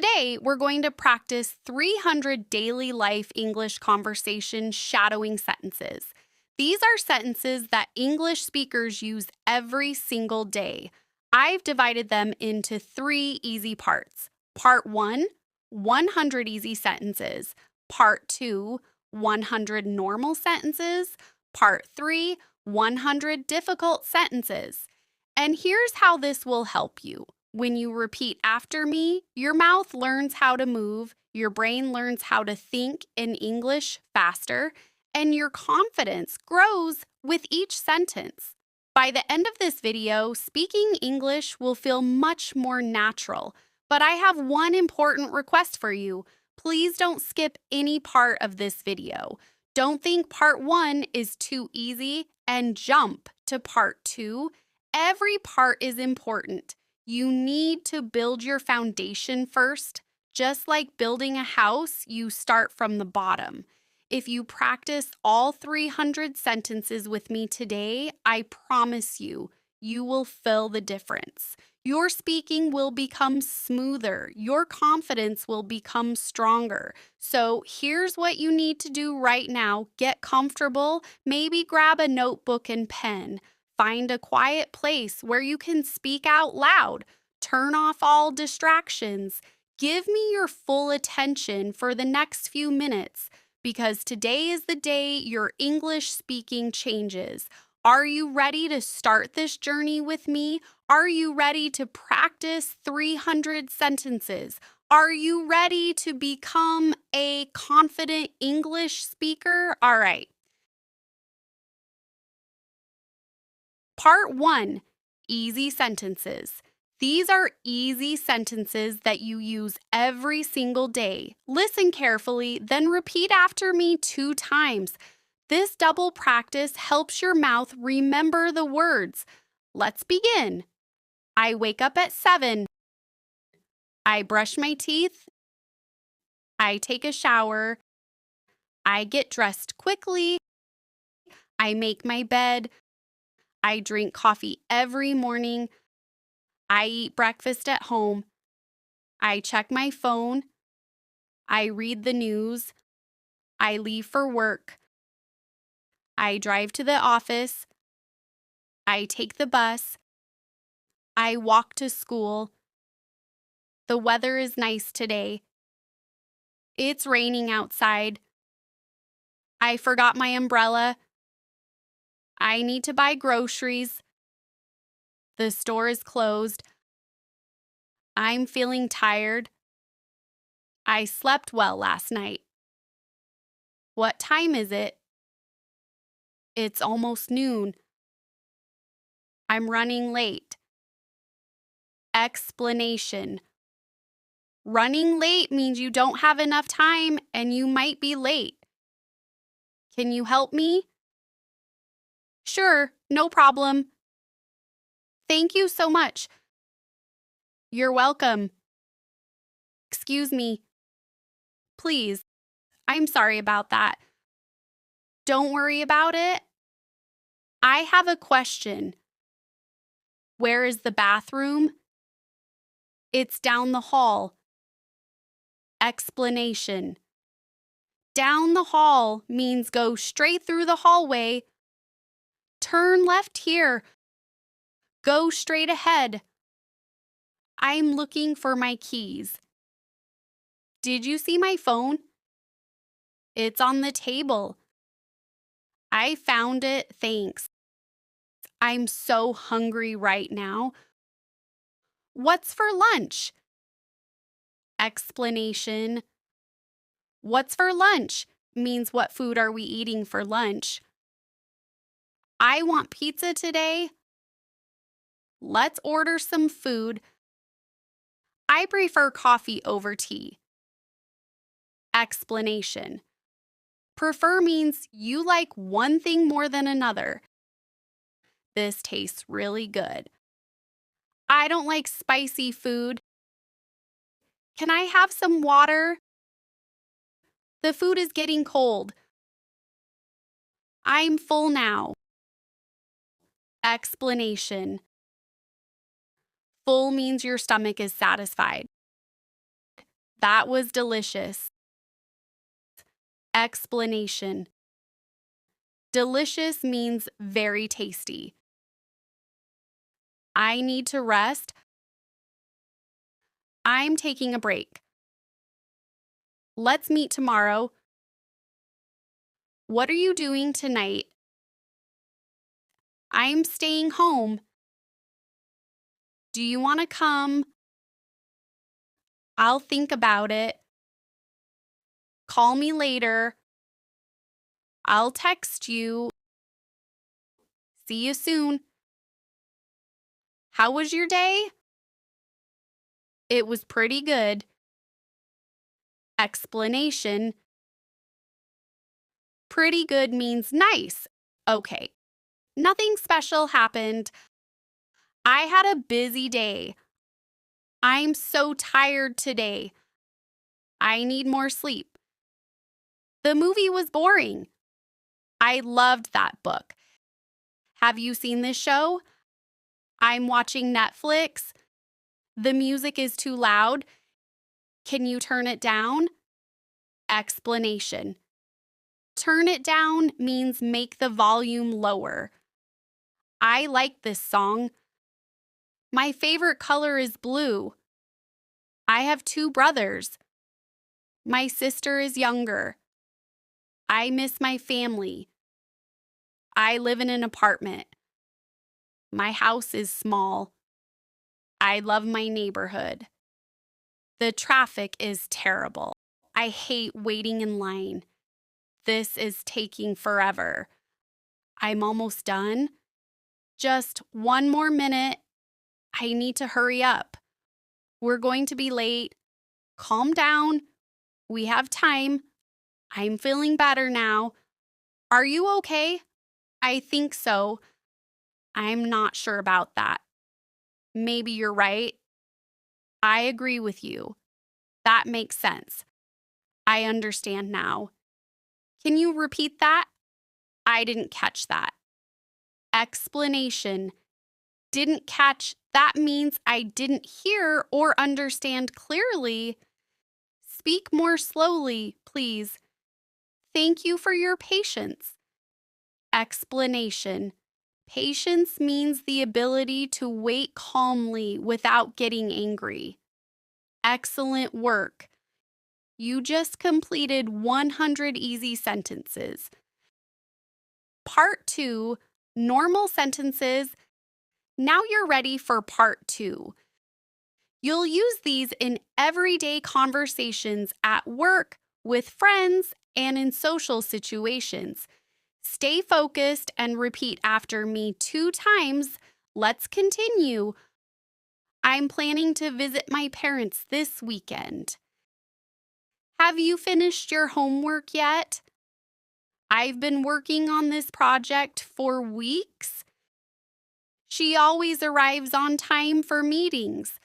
Today, we're going to practice 300 daily life English conversation shadowing sentences. These are sentences that English speakers use every single day. I've divided them into 3 easy parts. Part 1, 100 easy sentences. Part 2, 100 normal sentences. Part 3, 100 difficult sentences. And here's how this will help you. When you repeat after me, your mouth learns how to move, your brain learns how to think in English faster, and your confidence grows with each sentence. By the end of this video, speaking English will feel much more natural. But I have one important request for you. Please don't skip any part of this video. Don't think part 1 is too easy and jump to part 2. Every part is important. You need to build your foundation first. Just like building a house, you start from the bottom. If you practice all 300 sentences with me today, I promise you, you will feel the difference. Your speaking will become smoother. Your confidence will become stronger. So here's what you need to do right now. Get comfortable. Maybe grab a notebook and pen. Find a quiet place where you can speak out loud. Turn off all distractions. Give me your full attention for the next few minutes, because today is the day your English speaking changes. Are you ready to start this journey with me? Are you ready to practice 300 sentences? Are you ready to become a confident English speaker? All right. Part 1, easy sentences. These are easy sentences that you use every single day. Listen carefully, then repeat after me 2 times. This double practice helps your mouth remember the words. Let's begin. I wake up at 7. I brush my teeth. I take a shower. I get dressed quickly. I make my bed. I drink coffee every morning. I eat breakfast at home. I check my phone. I read the news. I leave for work. I drive to the office. I take the bus. I walk to school. The weather is nice today. It's raining outside. I forgot my umbrella. I need to buy groceries. The store is closed. I'm feeling tired. I slept well last night. What time is it? It's almost noon. I'm running late. Explanation. Running late means you don't have enough time and you might be late. Can you help me? Sure, no problem. Thank you so much. You're welcome. Excuse me. Please, I'm sorry about that. Don't worry about it. I have a question. Where is the bathroom? It's down the hall. Explanation. Down the hall means go straight through the hallway. Turn left here. Go straight ahead. I'm looking for my keys. Did you see my phone? It's on the table. I found it, thanks. I'm so hungry right now. What's for lunch? Explanation. What's for lunch means what food are we eating for lunch? I want pizza today. Let's order some food. I prefer coffee over tea. Explanation. Prefer means you like one thing more than another. This tastes really good. I don't like spicy food. Can I have some water? The food is getting cold. I'm full now. Explanation. Full means your stomach is satisfied. That was delicious. Explanation. Delicious means very tasty. I need to rest. I'm taking a break. Let's meet tomorrow. What are you doing tonight? I'm staying home. Do you want to come? I'll think about it. Call me later. I'll text you. See you soon. How was your day? It was pretty good. Explanation. Pretty good means nice. Okay. Nothing special happened. I had a busy day. I'm so tired today. I need more sleep. The movie was boring. I loved that book. Have you seen this show? I'm watching Netflix. The music is too loud. Can you turn it down? Explanation. Turn it down means make the volume lower. I like this song. My favorite color is blue. I have 2 brothers. My sister is younger. I miss my family. I live in an apartment. My house is small. I love my neighborhood. The traffic is terrible. I hate waiting in line. This is taking forever. I'm almost done. Just 1 more minute. I need to hurry up. We're going to be late. Calm down. We have time. I'm feeling better now. Are you okay? I think so. I'm not sure about that. Maybe you're right. I agree with you. That makes sense. I understand now. Can you repeat that? I didn't catch that. Explanation. Didn't catch. That means I didn't hear or understand clearly. Speak more slowly, please. Thank you for your patience. Explanation. Patience means the ability to wait calmly without getting angry. Excellent work. You just completed 100 easy sentences. Part 2, normal sentences. Now you're ready for part 2. You'll use these in everyday conversations at work, with friends, and in social situations. Stay focused and repeat after me 2 times. Let's continue. I'm planning to visit my parents this weekend. Have you finished your homework yet? I've been working on this project for weeks. She always arrives on time for meetings.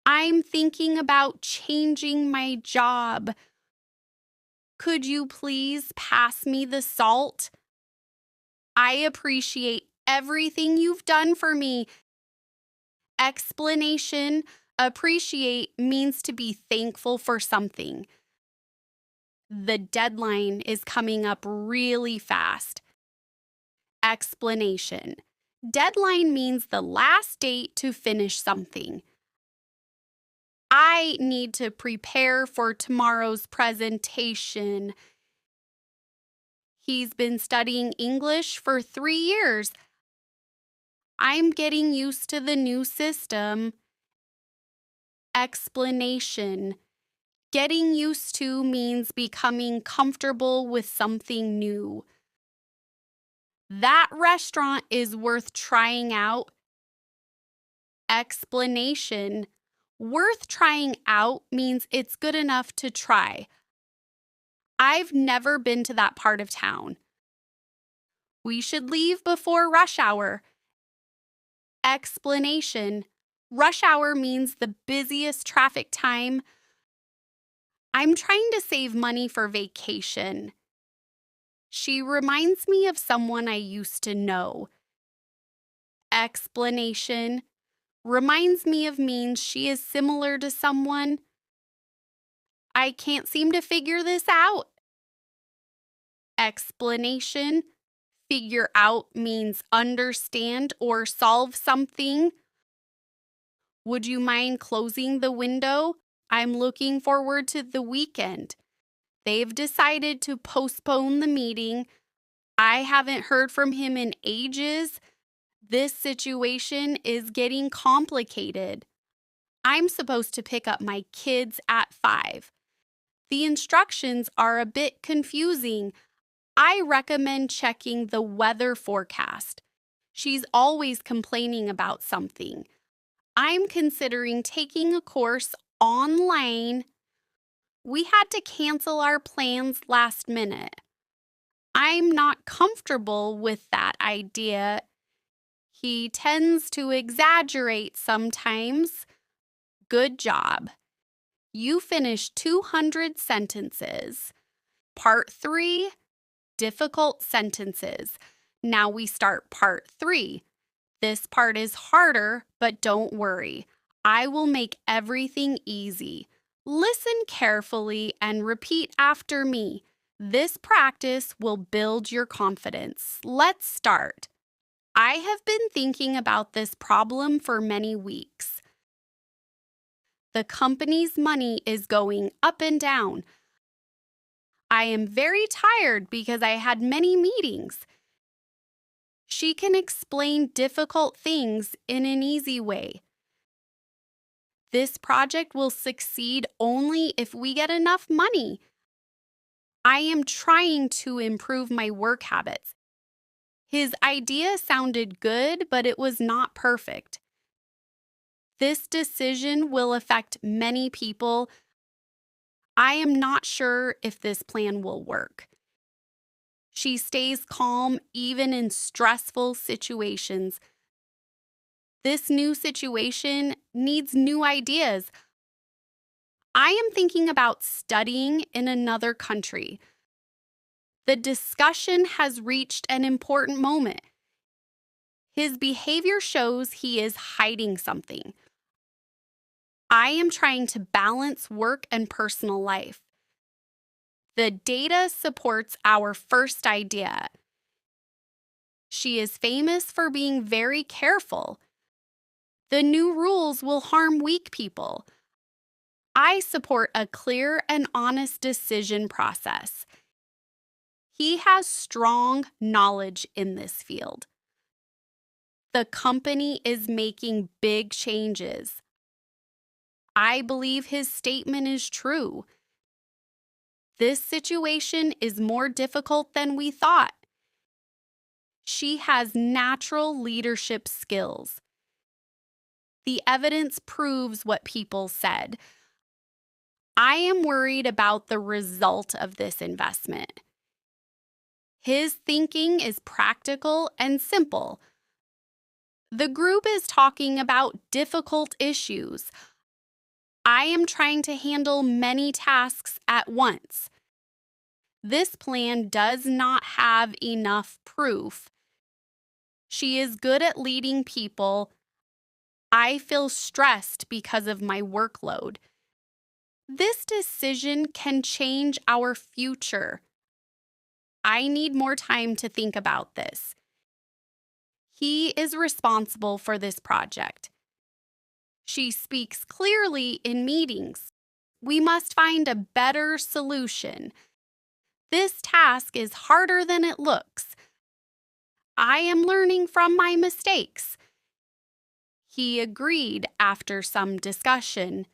I'm thinking about changing my job. Could you please pass me the salt? I appreciate everything you've done for me. Explanation. Appreciate means to be thankful for something. The deadline is coming up really fast. Explanation. Deadline means the last date to finish something. I need to prepare for tomorrow's presentation. He's been studying English for 3 years. I'm getting used to the new system. Explanation. Getting used to means becoming comfortable with something new. That restaurant is worth trying out. Explanation. Worth trying out means it's good enough to try. I've never been to that part of town. We should leave before rush hour. Explanation. Rush hour means the busiest traffic time. I'm trying to save money for vacation. She reminds me of someone I used to know. Explanation. Reminds me of means she is similar to someone. I can't seem to figure this out. Explanation. Figure out means understand or solve something. Would you mind closing the window? I'm looking forward to the weekend. They've decided to postpone the meeting. I haven't heard from him in ages. This situation is getting complicated. I'm supposed to pick up my kids at 5. The instructions are a bit confusing. I recommend checking the weather forecast. She's always complaining about something. I'm considering taking a course online. We had to cancel our plans last minute. I'm not comfortable with that idea. He tends to exaggerate sometimes. Good job. You finished 200 sentences. Part 3, difficult sentences. Now we start part 3. This part is harder, but don't worry. I will make everything easy. Listen carefully and repeat after me. This practice will build your confidence. Let's start. I have been thinking about this problem for many weeks. The company's money is going up and down. I am very tired because I had many meetings. She can explain difficult things in an easy way. This project will succeed only if we get enough money. I am trying to improve my work habits. His idea sounded good, but it was not perfect. This decision will affect many people. I am not sure if this plan will work. She stays calm even in stressful situations. This new situation needs new ideas. I am thinking about studying in another country. The discussion has reached an important moment. His behavior shows he is hiding something. I am trying to balance work and personal life. The data supports our first idea. She is famous for being very careful. The new rules will harm weak people. I support a clear and honest decision process. He has strong knowledge in this field. The company is making big changes. I believe his statement is true. This situation is more difficult than we thought. She has natural leadership skills. The evidence proves what people said. I am worried about the result of this investment. His thinking is practical and simple. The group is talking about difficult issues. I am trying to handle many tasks at once. This plan does not have enough proof. She is good at leading people. I feel stressed because of my workload. This decision can change our future. I need more time to think about this. He is responsible for this project. She speaks clearly in meetings. We must find a better solution. This task is harder than it looks. I am learning from my mistakes. He agreed after some discussion.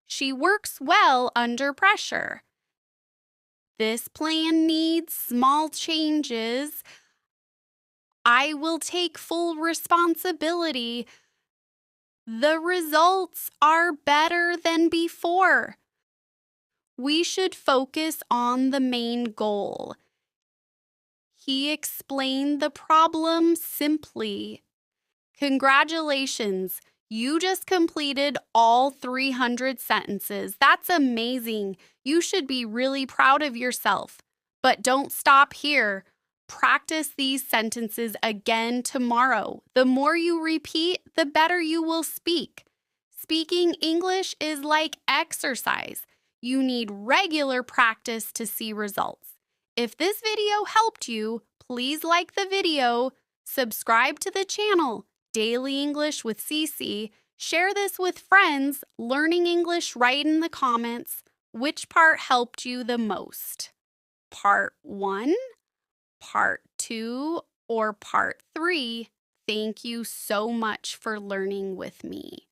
She works well under pressure. This plan needs small changes. I will take full responsibility. The results are better than before. We should focus on the main goal. He explained the problem simply. Congratulations, you just completed all 300 sentences. That's amazing. You should be really proud of yourself. But don't stop here. Practice these sentences again tomorrow. The more you repeat, the better you will speak. Speaking English is like exercise. You need regular practice to see results. If this video helped you, please like the video, subscribe to the channel, Daily English with Cece, share this with friends, learning English, write in the comments which part helped you the most. Part 1, Part 2, or Part 3? Thank you so much for learning with me.